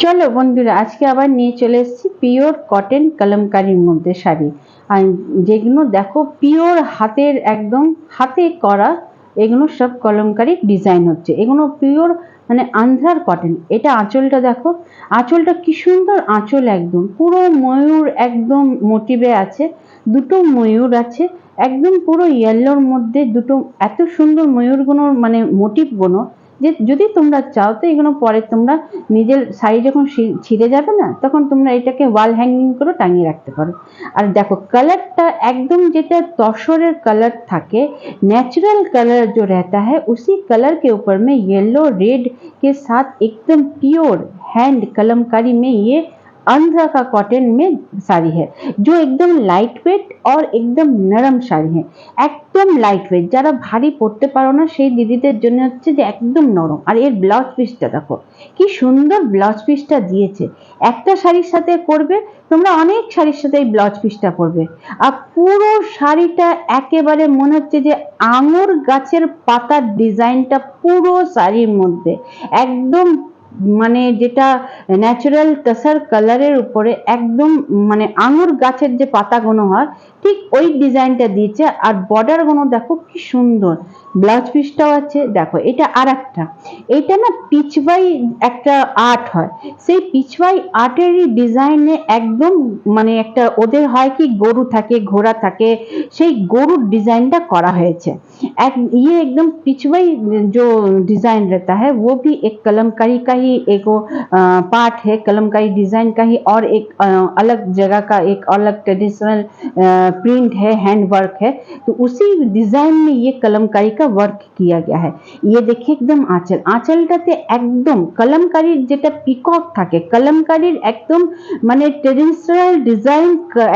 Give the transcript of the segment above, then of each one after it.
চলো বন্ধুরা, আজকে আবার নিয়ে চলে এসেছি পিওর কটন কলমকারীর মধ্যে শাড়ি। আর যেগুলো দেখো পিওর হাতের, একদম হাতে করা, এগুলো সব কলমকারী ডিজাইন হচ্ছে। এগুলো পিওর মানে আন্ধ্রার কটন। এটা আঁচলটা দেখো, আঁচলটা কি সুন্দর আঁচল, একদম পুরো ময়ূর একদম মোটিভে আছে। দুটো ময়ূর আছে একদম পুরো ইয়েলোর মধ্যে, দুটো এত সুন্দর ময়ূরগুলো মানে মোটিভগুলো, যে যদি তোমরা চাও তো এগুলো পরে তোমরা নিজের শাড়ি যখন ছিঁড়ে যাবে না, তখন তোমরা এটাকে ওয়াল হ্যাঙ্গিং করে টাঙিয়ে রাখতে পারো। আর দেখো কালারটা একদম যেটা तसरेर कलर থাকে, नेचुरल कलर जो रहता है उसी कलर के ऊपर में येलो रेड के साथ एकदम प्योर हैंड कलमकारी में ये आंध्रा का कॉटन में साड़ी है, जो एकदम लाइट वेट और एकदम नरम শাড়ি है। একদম লাইট ওয়েট, যারা ভারী পড়তে পারো না সেই দিদিদের জন্য হচ্ছে যে একদম নরম। আর এর ব্লাউজ পিসটা দেখো কি সুন্দর ব্লাউজ পিসটা দিয়েছে। একটা শাড়ির সাথে করবে তোমরা, অনেক শাড়ির সাথে এই ব্লাউজ পিসটা পরবে। আর পুরো শাড়িটা একেবারে মনে হচ্ছে যে আঙুর গাছের পাতার ডিজাইনটা পুরো শাড়ির মধ্যে একদম মানে যেটা ন্যাচারাল তসর কালারের উপরে একদম মানে আঙুর গাছের যে পাতাগুলো হয় ঠিক ওই ডিজাইনটা দিয়েছে। আর বর্ডার গুলো দেখো কি সুন্দর, ব্লাউজ পিসটাও আছে দেখো। এটা আর একটা, এটা না পিচবাই একটা আর্ট হয়, সেই পিচবাই আর্টেরই ডিজাইনে একদম মানে একটা ওদের হয় কি গরু থাকে ঘোড়া থাকে, সেই গরুর ডিজাইনটা করা হয়েছে। एक ये एकदम पिछवाई जो डिजाइन रहता है वो भी एक कलमकारी का ही एक पार्ट है, कलमकारी डिजाइन का ही। और एक अलग जगह का एक अलग ट्रेडिशनल प्रिंट है, हैंड वर्क है, तो उसी डिजाइन में ये कलमकारी का वर्क किया गया है। ये देखिए एकदम आंचल, आंचलटाते एकदम कलमकारीर जेटा पिকক থাকে, कलमकारीर एकदम মানে ट्रेडिशनल डिजाइन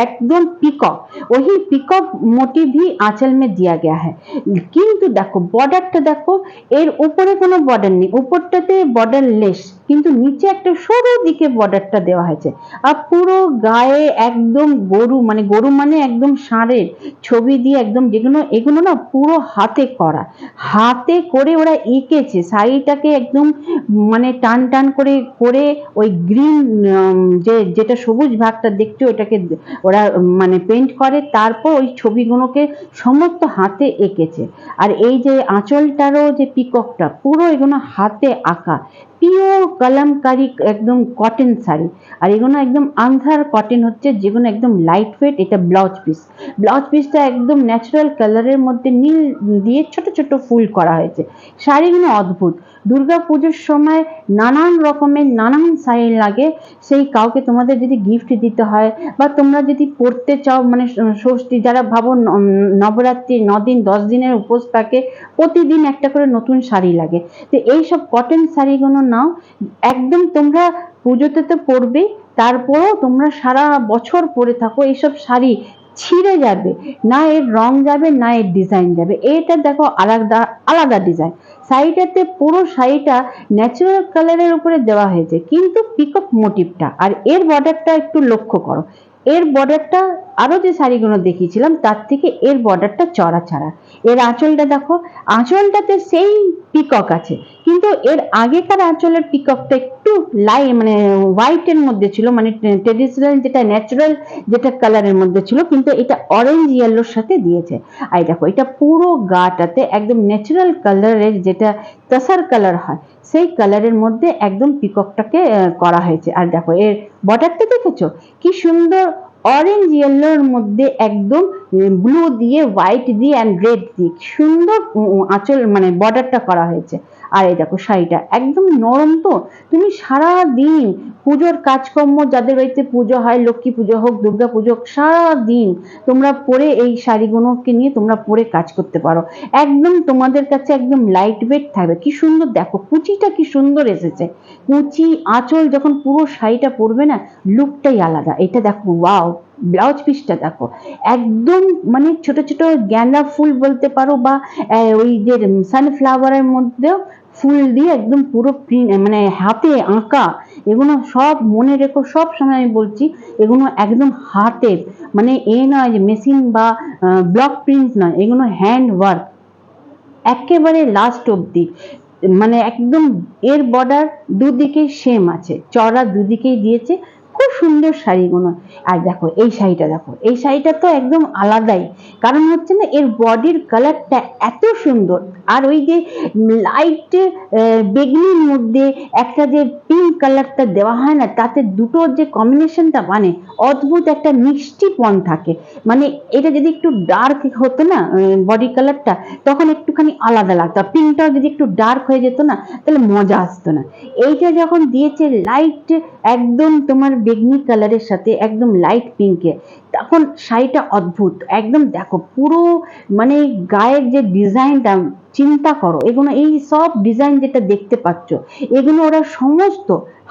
एकदम पिকক, वही पिকক मोटिव ही आंचल में दिया गया है। কিন্তু দেখো বর্ডারটা দেখো, এর উপরে কোনো বর্ডার নেই, উপরটাতে বর্ডার লেস, কিন্তু নিচে একটা সরু দিকে বর্ডারটা দেওয়া হয়েছে। আর পুরো গায়ে একদম গরু মানে গরু মানে একদম ষাঁড়ের ছবি দিয়ে একদম, যেগুলো এগুলো না পুরো হাতে করা, হাতে করে ওরা এঁকেছে শাড়িটাকে একদম মানে টান টান করে করে ওই গ্রিন যে যেটা সবুজ ভাগটা দেখছো ওটাকে ওরা মানে পেইন্ট করে, তারপর ওই ছবিগুলোকে সমস্ত হাতে এঁকেছে। আর এই যে আঁচলটারও যে পিককটা পুরো এগুলো হাতে আঁকা, পিওর কলমকারি একদম কটন শাড়ি। আর এগুলো একদম আন্ধ্রার কটন হচ্ছে, যেগুলো একদম লাইট ওয়েট। এটা ব্লাউজ পিস, ব্লাউজ পিসটা একদম ন্যাচারাল কালারের মধ্যে নীল দিয়ে ছোট ছোট ফুল করা হয়েছে। শাড়িগুলো অদ্ভুত। দুর্গা পুজোর সময় নানান রকমের নানান শাড়ি লাগে, সেই কাউকে তোমাদের যদি গিফট দিতে হয় বা তোমরা যদি পড়তে চাও, মানে ষষ্ঠী যারা ভাবো নবরাত্রি 9 দিন 10 দিনের উপোস থাকে, প্রতিদিন একটা করে নতুন শাড়ি লাগে, তো এই সব কটন শাড়িগুলো নাও। একদম তোমরা পুজোতে তো পরবেই, তারপরেও তোমরা সারা বছর পরে থাকো, এইসব শাড়ি ছিঁড়ে যাবে না, এর রং যাবে না, এর ডিজাইন যাবে। এটা দেখো আলাদা আলাদা ডিজাইন, শাড়িটাতে পুরো শাড়িটা ন্যাচারাল কালারের উপরে দেওয়া হয়েছে, কিন্তু পিকক মোটিভটা। আর এর বর্ডারটা একটু লক্ষ্য করো, এর বর্ডারটা আরো যে শাড়িগুলো দেখিয়েছিলাম তার থেকে এর বর্ডারটা চড়া ছাড়া। এর আঁচলটা দেখো, আঁচলটাতে সেই পিকক আছে, কিন্তু এর আগেকার আঁচলের পিককটা একটু মানে হোয়াইটের মধ্যে ছিল, মানে ট্রেডিশনাল যেটা ন্যাচারাল যেটা কালারের মধ্যে ছিল, কিন্তু এটা অরেঞ্জ ইয়েলোর সাথে দিয়েছে। আর দেখো এটা পুরো গাটাতে একদম ন্যাচারাল কালারের যেটা তসর কালার হয় সেই কালারের মধ্যে একদম পিককটাকে করা হয়েছে। আর দেখো এর বর্ডারটা দেখেছো কি সুন্দর, অরেঞ্জ ইয়েলোর মধ্যে একদম ব্লু দিয়ে হোয়াইট দিয়ে অ্যান্ড রেড দিয়ে সুন্দর আঁচল মানে বর্ডারটা করা হয়েছে। আর এই দেখো শাড়িটা একদম নরম, তো তুমি সারা দিন পুজোর কাজকর্ম, যাদের বাড়িতে পুজো হয়, লক্ষ্মী পুজো হোক দুর্গা পুজো হোক, সারা দিন তোমরা পরে এই শাড়িগুলোকে নিয়ে তোমরা পরে কাজ করতে পারো। একদম তোমাদের কাছে একদম লাইট ওয়েট থাকবে। কি সুন্দর দেখো কুচিটা কি সুন্দর এসেছে, কুচি আঁচল যখন পুরো শাড়িটা পরবে না, লুকটাই আলাদা। এটা দেখো ওয়াও, ব্লাউজ পিসটা দেখো একদম মানে ছোট ছোট গেঁদা ফুল বলতে পারো, বা ওই যে সানফ্লাওয়ারের মধ্যেও ফুল দিয়ে একদম পুরো মানে হাতে আঁকা। এগুলো সব মনে রেখো, সব সময় আমি বলছি এগুলো একদম হাতের, মানে এ নয় যে মেশিন বা ব্লক প্রিন্ট নয়, এগুলো হ্যান্ড ওয়ার্ক একেবারে লাস্ট অব্দি। মানে একদম এর বর্ডার দুদিকেই সেম আছে, চড়া দুদিকেই দিয়েছে, খুব সুন্দর শাড়িগুলো। আর দেখো এই শাড়িটা, দেখো এই শাড়িটা তো একদম আলাদাই, কারণ হচ্ছে না এর বডির কালারটা এত সুন্দর, আর ওই যে লাইট বেগনির মধ্যে একটা যে পিঙ্ক কালারটা দেওয়া হয় না, তাতে দুটোর যে কম্বিনেশনটা মানে অদ্ভুত একটা মিষ্টিপন থাকে। মানে এটা যদি একটু ডার্ক হতো না বডি কালারটা, তখন একটুখানি আলাদা লাগতো, পিঙ্কটাও যদি একটু ডার্ক হয়ে যেত না তাহলে মজা আসতো না। এইটা যখন দিয়েছে লাইট একদম তোমার বেগনি কালারের সাথে একদম লাইট পিঙ্কে, তখন শাড়িটা অদ্ভুত একদম। দেখো পুরো মানে গায়ের যে ডিজাইনটা, চিন্তা করো, এগুলো এই সব ডিজাইন যেটা দেখতে পাচ্ছ এগুলো ওরা সমস্ত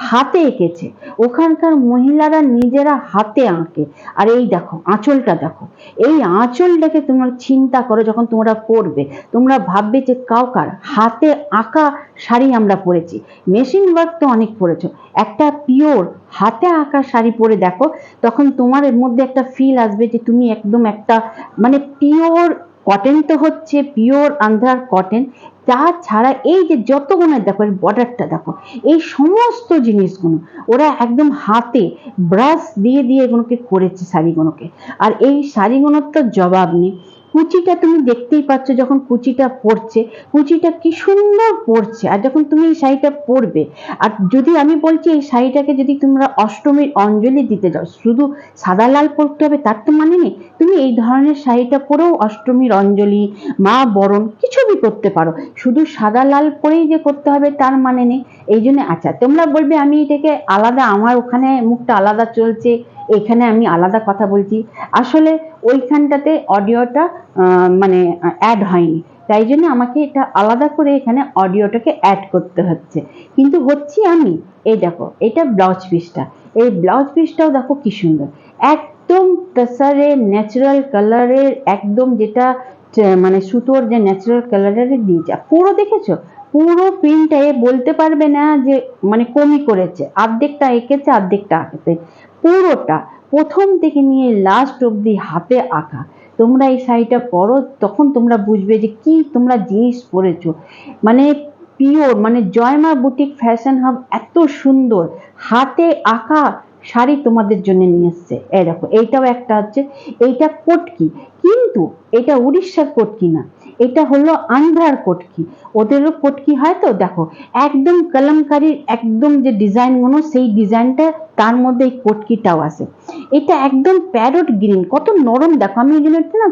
হাতে এঁকেছে, ওখানকার মহিলারা নিজেরা হাতে আঁকে। আর এই দেখো আঁচলটা, দেখো এই আঁচলটাকে তোমরা চিন্তা করো, যখন তোমরা পরবে তোমরা ভাববে যে কাউকার হাতে আঁকা শাড়ি আমরা পরেছি। মেশিন ওয়ার্ক তো অনেক পরেছো, একটা পিওর হাতে আঁকা শাড়ি পরে দেখো, তখন তোমার এর মধ্যে একটা ফিল আসবে যে তুমি একদম একটা মানে পিওর কটন, তো হচ্ছে পিওর আন্ধ্রার কটন। তাছাড়া এই যে যতগুলো দেখো এর বর্ডারটা দেখো, এই সমস্ত জিনিসগুলো ওরা একদম হাতে ব্রাশ দিয়ে দিয়ে এগুলোকে করেছে শাড়িগুলোকে। আর এই শাড়িগুলোর তো জবাব নেই। কুচিটা তুমি দেখতেই পাচ্ছ, যখন কুচিটা পড়ছে, কুচিটা কি সুন্দর পড়ছে। আর যখন তুমি এই শাড়িটা পরবে, আর যদি আমি বলছি এই শাড়িটাকে যদি তোমরা অষ্টমীর অঞ্জলি দিতে যাও, শুধু সাদা লাল পরতে হবে তার তো মানে নেই, তুমি এই ধরনের শাড়িটা পরেও অষ্টমীর অঞ্জলি, মা বরণ কিছু বি করতে পারো। শুধু সাদা লাল পরেই যে করতে হবে তার মানে নেই। এই জন্য আচ্ছা তোমরা বলবে আমি এটাকে আলাদা, আমার ওখানে মুখটা আলাদা চলছে, এখানে আমি আলাদা কথা বলছি। আসলে ওইখানটাতে অডিওটা মানে অ্যাড হয়নি, তাই জন্য আমাকে এটা আলাদা করে এখানে অডিওটাকে অ্যাড করতে হচ্ছে। কিন্তু হচ্ছি আমি, এই দেখো এটা ব্লাউজ পিসটা, এই ব্লাউজ পিসটাও দেখো কি সুন্দর, একদম টাসারের ন্যাচারাল কালারের, একদম যেটা মানে সুতোর যে ন্যাচারাল কালারের দিয়েছে। পুরো দেখেছো, পুরো প্রিন্টটা এ বলতে পারবে না যে মানে কমই করেছে, অর্ধেকটা এঁকেছে অর্ধেকটা আঁকেছে, পুরোটা প্রথম থেকে নিয়ে লাস্ট অব্দি হাতে আঁকা। তোমরা এই শাড়িটা পরো, তখন তোমরা বুঝবে যে কি তোমরা জিনিস পরেছো। মানে পিওর, মানে জয়মা বুটিক ফ্যাশন হাব এত সুন্দর হাতে আঁকা শাড়ি তোমাদের জন্য নিয়ে এসছে। এই দেখো এইটাও একটা হচ্ছে, এইটা কটকি, কিন্তু এটা উড়িষ্যার কটকি না, এটা হলো আন্ধ্রার কটকি। ওদেরও কটকি হয় তো, দেখো একদম কলমকারীর একদম যে ডিজাইন গুলো, সেই ডিজাইনটা তার মধ্যে এই কটকিটাও আছে। এটা একদম প্যারট গ্রিন, কত নরম দেখো, আমি এই জন্য না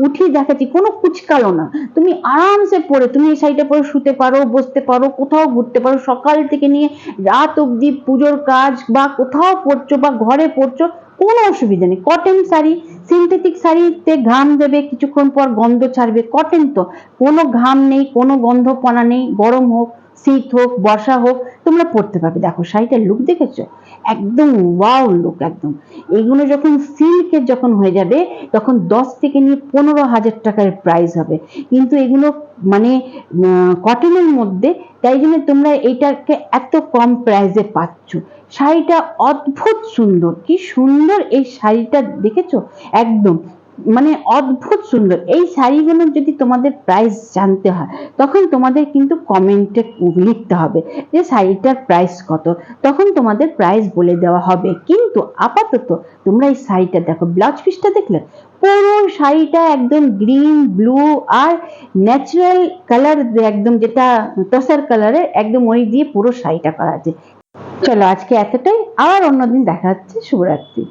উঠিয়ে দেখাচ্ছি, কোনো কুচকালো না, তুমি আরামসে পরে তুমি এই শাড়িটা পরে শুতে পারো, বসতে পারো, কোথাও ঘুরতে পারো, সকাল থেকে নিয়ে রাত অবধি পুজোর কাজ বা কোথাও পরছো বা ঘরে পরছো, কোনো অসুবিধা নেই। কটন শাড়ি, সিনথেটিক শাড়িতে ঘাম দেবে, কিছুক্ষণ পর গন্ধ ছাড়বে, কটন তো কোনো ঘাম নেই, কোনো গন্ধপনা নেই, গরম হোক শীত হোক বর্ষা হোক তোমরা পরতে পারবে। দেখো শাড়িটার লুক দেখেছো, একদম ওয়াও লুক একদম। এগুলো যখন সিল্কের যখন হয়ে যাবে তখন 10 থেকে নিয়ে 15,000 টাকার প্রাইস হবে, কিন্তু এগুলো মানে কটনের মধ্যে, তাই জন্য তোমরা এইটাকে এত কম প্রাইসে পাচ্ছ। শাড়িটা অদ্ভুত সুন্দর, কি সুন্দর এই শাড়িটা দেখেছো, একদম মানে অদ্ভুত সুন্দর। এই শাড়িগুলো যদি তোমাদের প্রাইস জানতে হয় তখন তোমাদের কিন্তু কমেন্টে লিখতে হবে যে শাড়িটার প্রাইস কত, তখন তোমাদের প্রাইস বলে দেওয়া হবে। কিন্তু আপাতত তোমরা এই শাড়িটা দেখো, ব্লাউজ পিসটা দেখলে পুরো শাড়িটা একদম গ্রিন ব্লু আর ন্যাচারাল কালার, একদম যেটা টসার কালারের, একদম ওই দিয়ে পুরো শাড়িটা করা আছে। চলো আজকে এতটাই, আবার অন্যদিন দেখা হচ্ছে। শুভরাত্রি।